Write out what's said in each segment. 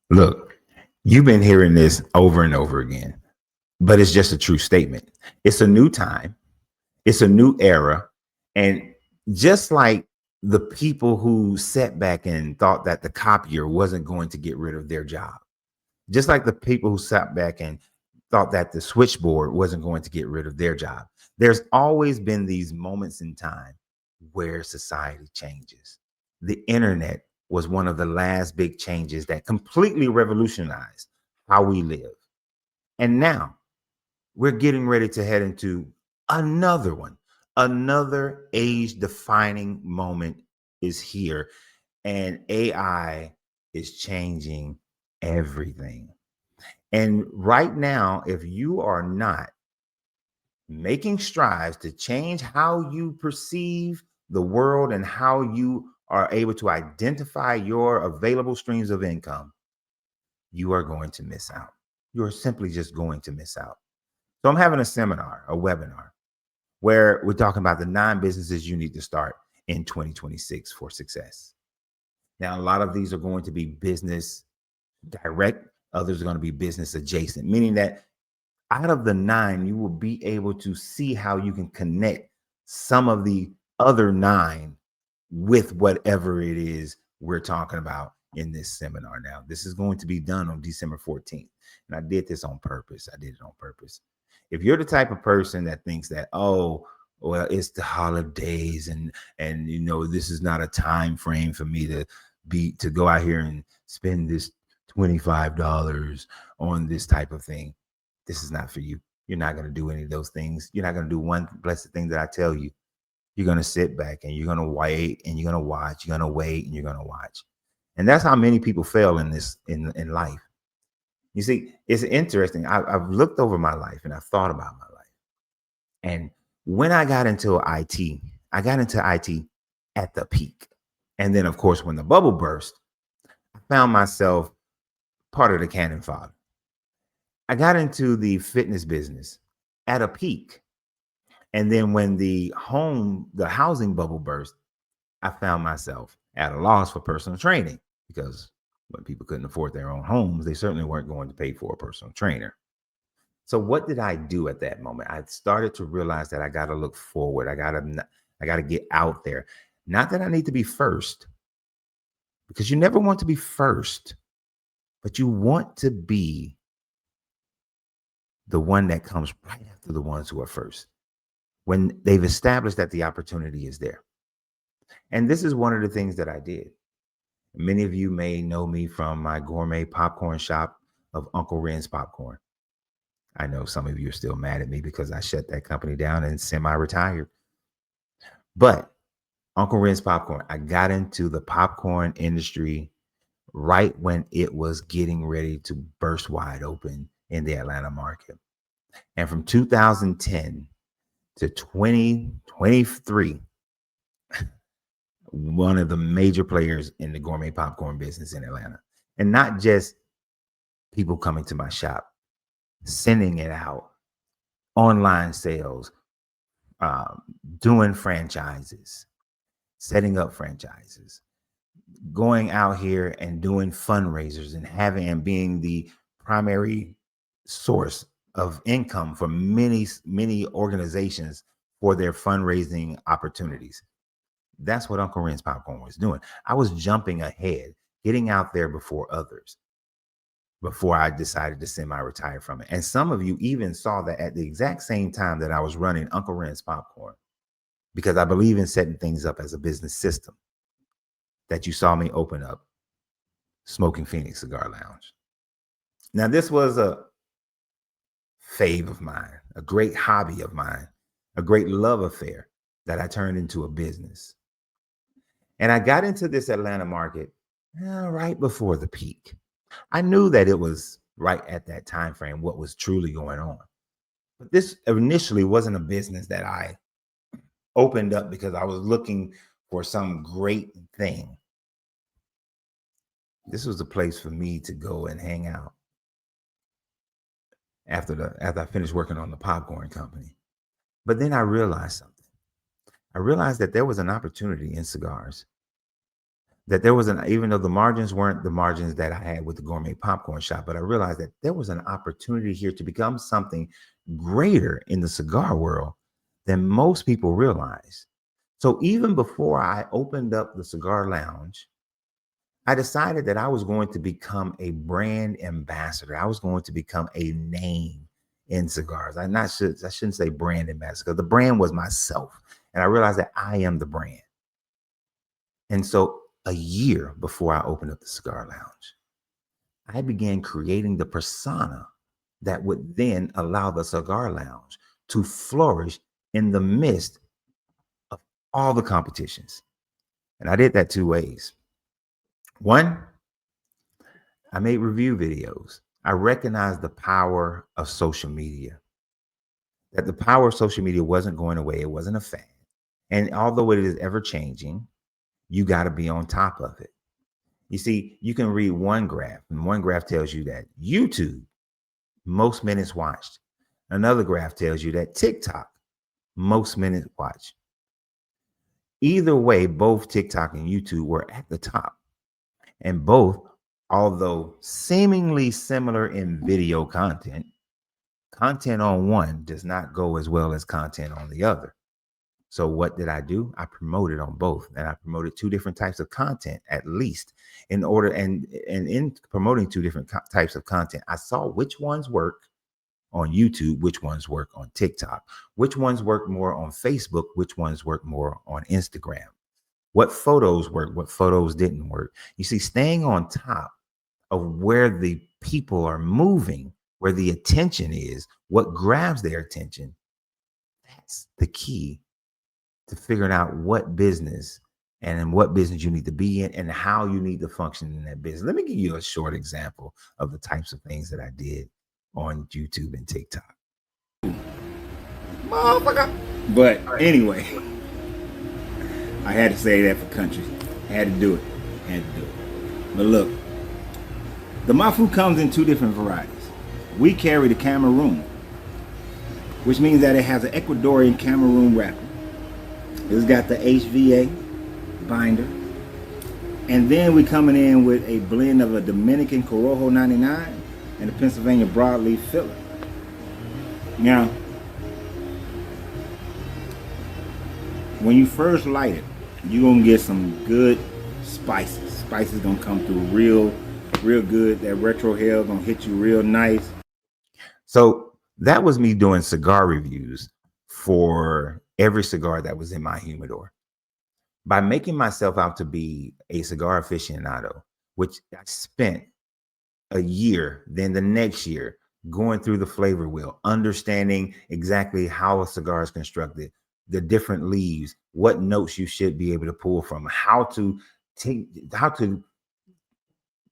Look, you've been hearing this over and over again, but it's just a true statement. It's a new time, it's a new era. And just like the people who sat back and thought that the copier wasn't going to get rid of their job, just like the people who sat back and thought that the switchboard wasn't going to get rid of their job, there's always been these moments in time where society changes. The internet was one of the last big changes that completely revolutionized how we live. And now we're getting ready to head into another one. Another age defining moment is here, and AI is changing everything. And right now, if you are not making strides to change how you perceive the world and how you are able to identify your available streams of income, you are going to miss out. You're simply just going to miss out. So I'm having a seminar, a webinar, where we're talking about the 9 businesses you need to start in 2026 for success. Now, a lot of these are going to be business direct, others are going to be business adjacent, meaning that out of the 9, you will be able to see how you can connect some of the other 9 with whatever it is we're talking about in this seminar. Now, this is going to be done on December 14th. And I did this on purpose. I did it on purpose. If you're the type of person that thinks that, oh, well, it's the holidays and this is not a time frame for me to go out here and spend this $25 on this type of thing, this is not for you. You're not going to do any of those things. You're not going to do one blessed thing that I tell you. You're going to sit back and you're going to wait and you're going to watch. You're going to wait and you're going to watch. And that's how many people fail in this in life. You see, it's interesting. I've looked over my life and I've thought about my life. And when I got into IT, I got into IT at the peak. And then, of course, when the bubble burst, I found myself part of the cannon fodder. I got into the fitness business at a peak. And then when the housing bubble burst, I found myself at a loss for personal training because when people couldn't afford their own homes, they certainly weren't going to pay for a personal trainer. So what did I do at that moment? I started to realize that I got to look forward. I got to get out there. Not that I need to be first, because you never want to be first, but you want to be the one that comes right after the ones who are first, when they've established that the opportunity is there. And this is one of the things that I did. Many of you may know me from my gourmet popcorn shop of Uncle Renz Popcorn. I know some of you are still mad at me because I shut that company down and semi-retired. But Uncle Renz Popcorn, I got into the popcorn industry right when it was getting ready to burst wide open in the Atlanta market. And from 2010 to 2023, one of the major players in the gourmet popcorn business in Atlanta. And not just people coming to my shop, sending it out, online sales, doing franchises, setting up franchises, going out here and doing fundraisers and being the primary source of income for many organizations for their fundraising opportunities. That's what Uncle Renz Popcorn was doing. I was jumping ahead, getting out there before others, before I decided to semi-retire from it. And some of you even saw that at the exact same time that I was running Uncle Renz Popcorn, because I believe in setting things up as a business system, that you saw me open up Smoking Phoenix Cigar Lounge. Now, this was a fave of mine, a great hobby of mine, a great love affair that I turned into a business. And I got into this Atlanta market right before the peak. I knew that it was right at that time frame what was truly going on. But this initially wasn't a business that I opened up because I was looking for some great thing. This was a place for me to go and hang out after I finished working on the popcorn company. But then I realized something. I realized that there was an opportunity in cigars that there was even though the margins weren't the margins that I had with the gourmet popcorn shop, but I realized that there was an opportunity here to become something greater in the cigar world than most people realize. So even before I opened up the cigar lounge, I decided that I was going to become a brand ambassador. I was going to become a name in cigars. I shouldn't say brand ambassador. The brand was myself. And I realized that I am the brand. And so a year before I opened up the cigar lounge, I began creating the persona that would then allow the cigar lounge to flourish in the midst of all the competitions. And I did that two ways. One, I made review videos. I recognized the power of social media, that the power of social media wasn't going away. It wasn't a fad. And although it is ever changing, you got to be on top of it. You see, you can read one graph, and one graph tells you that YouTube, most minutes watched. Another graph tells you that TikTok, most minutes watched. Either way, both TikTok and YouTube were at the top. And both, although seemingly similar in video content, content on one does not go as well as content on the other. So what did I do? I promoted on both, and I promoted two different types of content at least in order. And in promoting two different types of content, I saw which ones work on YouTube, which ones work on TikTok, which ones work more on Facebook, which ones work more on Instagram. What photos work, what photos didn't work. You see, staying on top of where the people are moving, where the attention is, what grabs their attention, that's the key to figuring out what business and in what business you need to be in and how you need to function in that business. Let me give you a short example of the types of things that I did on YouTube and TikTok. Motherfucker. But anyway, I had to say that for country. I had to do it. I had to do it. But look, the Mafu comes in two different varieties. We carry the Cameroon, which means that it has an Ecuadorian Cameroon wrapper. It's got the HVA binder. And then we're coming in with a blend of a Dominican Corojo 99 and a Pennsylvania broadleaf filler. Now, when you first light it, you're going to get some good spices. Spices going to come through real good. That retro hell going to hit you real nice. So that was me doing cigar reviews for every cigar that was in my humidor. By making myself out to be a cigar aficionado, which I spent a year, then the next year, going through the flavor wheel, understanding exactly how a cigar is constructed, the different leaves, what notes you should be able to pull from, how to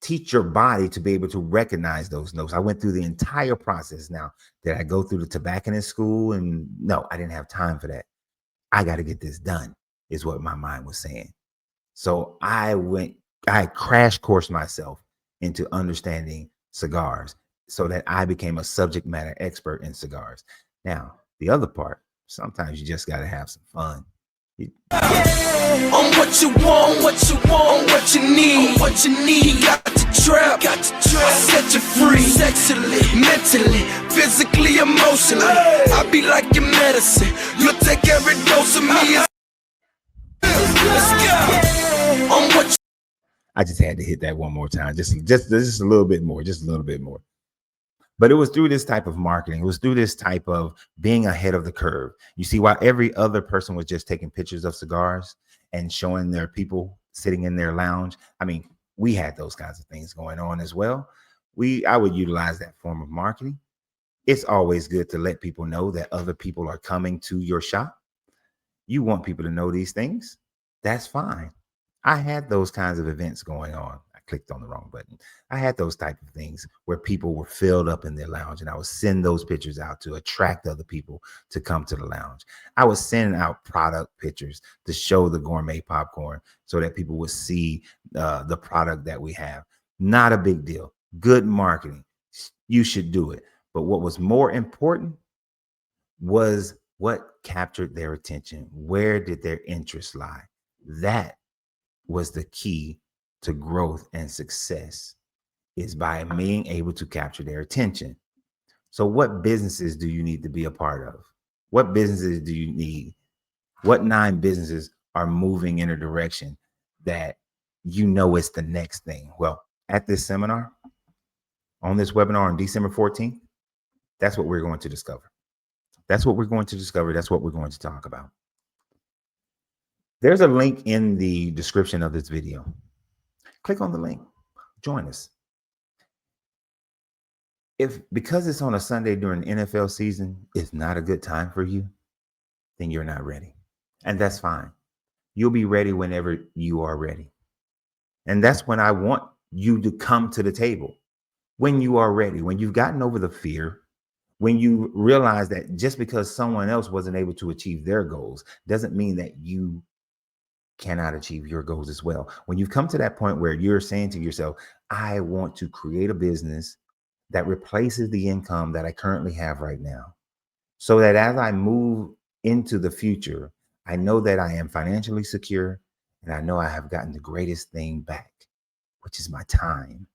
teach your body to be able to recognize those notes. I went through the entire process. Now, did I go through the tobacconist school? And no, I didn't have time for that. I got to get this done, is what my mind was saying. So I crash coursed myself into understanding cigars so that I became a subject matter expert in cigars. Now, the other part, sometimes you just got to have some fun. On what you want, what you need, got to trap, I set you free, sexually, mentally, physically, emotionally. I be like your medicine, you'll take every dose of me. Let's go. On what I just had to hit that one more time, just a little bit more, just a little bit more. But it was through this type of marketing. It was through this type of being ahead of the curve. You see, while every other person was just taking pictures of cigars and showing their people sitting in their lounge, I mean, we had those kinds of things going on as well. I would utilize that form of marketing. It's always good to let people know that other people are coming to your shop. You want people to know these things. That's fine. I had those kinds of events going on. I clicked on the wrong button. I had those type of things where people were filled up in their lounge, and I would send those pictures out to attract other people to come to the lounge. I was sending out product pictures to show the gourmet popcorn so that people would see the product that we have. Not a big deal. Good marketing. You should do it. But what was more important was what captured their attention. Where did their interest lie? That was the key to growth and success is by being able to capture their attention. So what businesses do you need to be a part of? What businesses do you need? What 9 businesses are moving in a direction that you know is the next thing? Well, at this seminar, on this webinar on December 14th, that's what we're going to discover. That's what we're going to discover. That's what we're going to talk about. There's a link in the description of this video. Click on the link. Join us. If because it's on a Sunday during NFL season is not a good time for you, then you're not ready. And that's fine. You'll be ready whenever you are ready. And that's when I want you to come to the table. When you are ready, when you've gotten over the fear, when you realize that just because someone else wasn't able to achieve their goals doesn't mean that you cannot achieve your goals as well. When you've come to that point where you're saying to yourself, I want to create a business that replaces the income that I currently have right now, so that as I move into the future, I know that I am financially secure and I know I have gotten the greatest thing back, which is my time,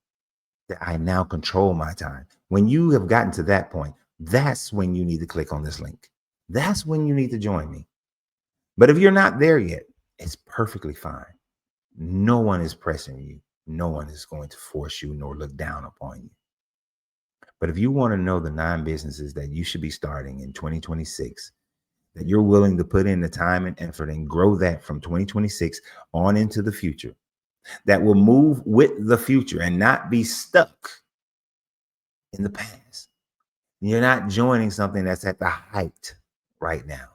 that I now control my time. When you have gotten to that point, that's when you need to click on this link. That's when you need to join me. But if you're not there yet, it's perfectly fine. No one is pressing you. No one is going to force you nor look down upon you. But if you want to know the 9 businesses that you should be starting in 2026, that you're willing to put in the time and effort and grow that from 2026 on into the future, that will move with the future and not be stuck in the past. You're not joining something that's at the height right now.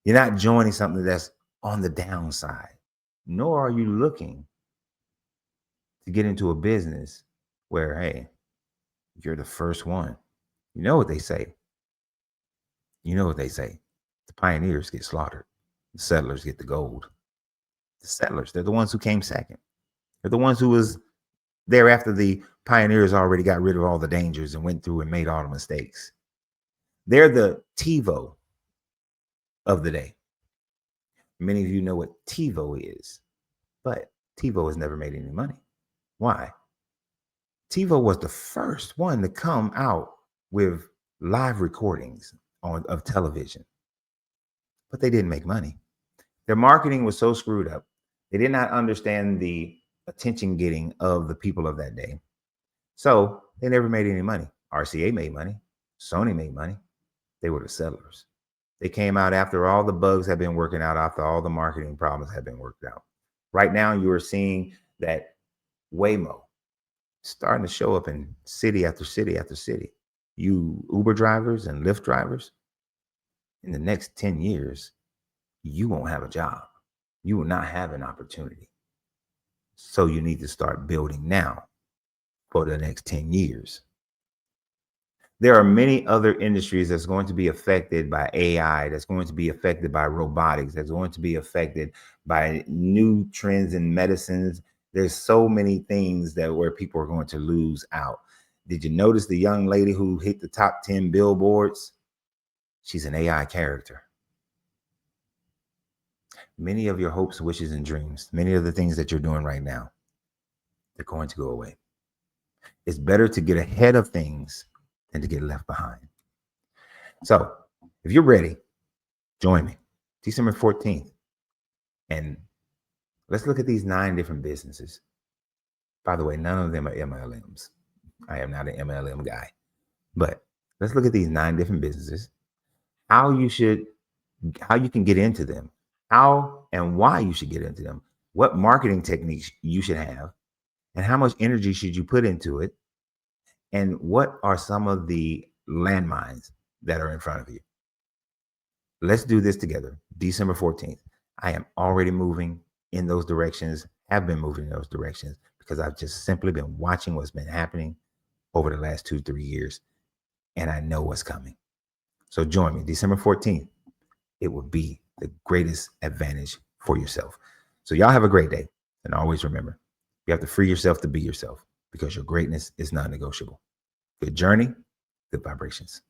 You're not joining something that's on the downside, nor are you looking to get into a business where, hey, you're the first one. You know what they say. You know what they say. The pioneers get slaughtered. The settlers get the gold. The settlers, they're the ones who came second. They're the ones who was there after the pioneers already got rid of all the dangers and went through and made all the mistakes. They're the TiVo of the day. Many of you know what TiVo is, but TiVo has never made any money. Why? TiVo was the first one to come out with live recordings of television, but they didn't make money. Their marketing was so screwed up. They did not understand the attention getting of the people of that day. So they never made any money. RCA made money. Sony made money. They were the settlers. They came out after all the bugs had been working out, after all the marketing problems had been worked out. Right now, you are seeing that Waymo starting to show up in city after city after city. You Uber drivers and Lyft drivers, in the next 10 years, you won't have a job. You will not have an opportunity. So you need to start building now for the next 10 years. There are many other industries that's going to be affected by AI, that's going to be affected by robotics, that's going to be affected by new trends in medicines. There's so many things that where people are going to lose out. Did you notice the young lady who hit the top 10 billboards? She's an AI character. Many of your hopes, wishes, and dreams, many of the things that you're doing right now, they're going to go away. It's better to get ahead of things than to get left behind. So if you're ready, join me December 14th. And let's look at these 9 different businesses. By the way, none of them are MLMs. I am not an MLM guy. But let's look at these 9 different businesses, how you can get into them, how and why you should get into them, what marketing techniques you should have, and how much energy should you put into it, and what are some of the landmines that are in front of you. Let's do this together, December 14th. I am already moving in those directions, have been moving in those directions, because I've just simply been watching what's been happening over the last 2-3 years, and I know what's coming. So join me December 14th. It will be the greatest advantage for yourself. So y'all have a great day. And always remember, you have to free yourself to be yourself, because your greatness is non-negotiable. Good journey, good vibrations.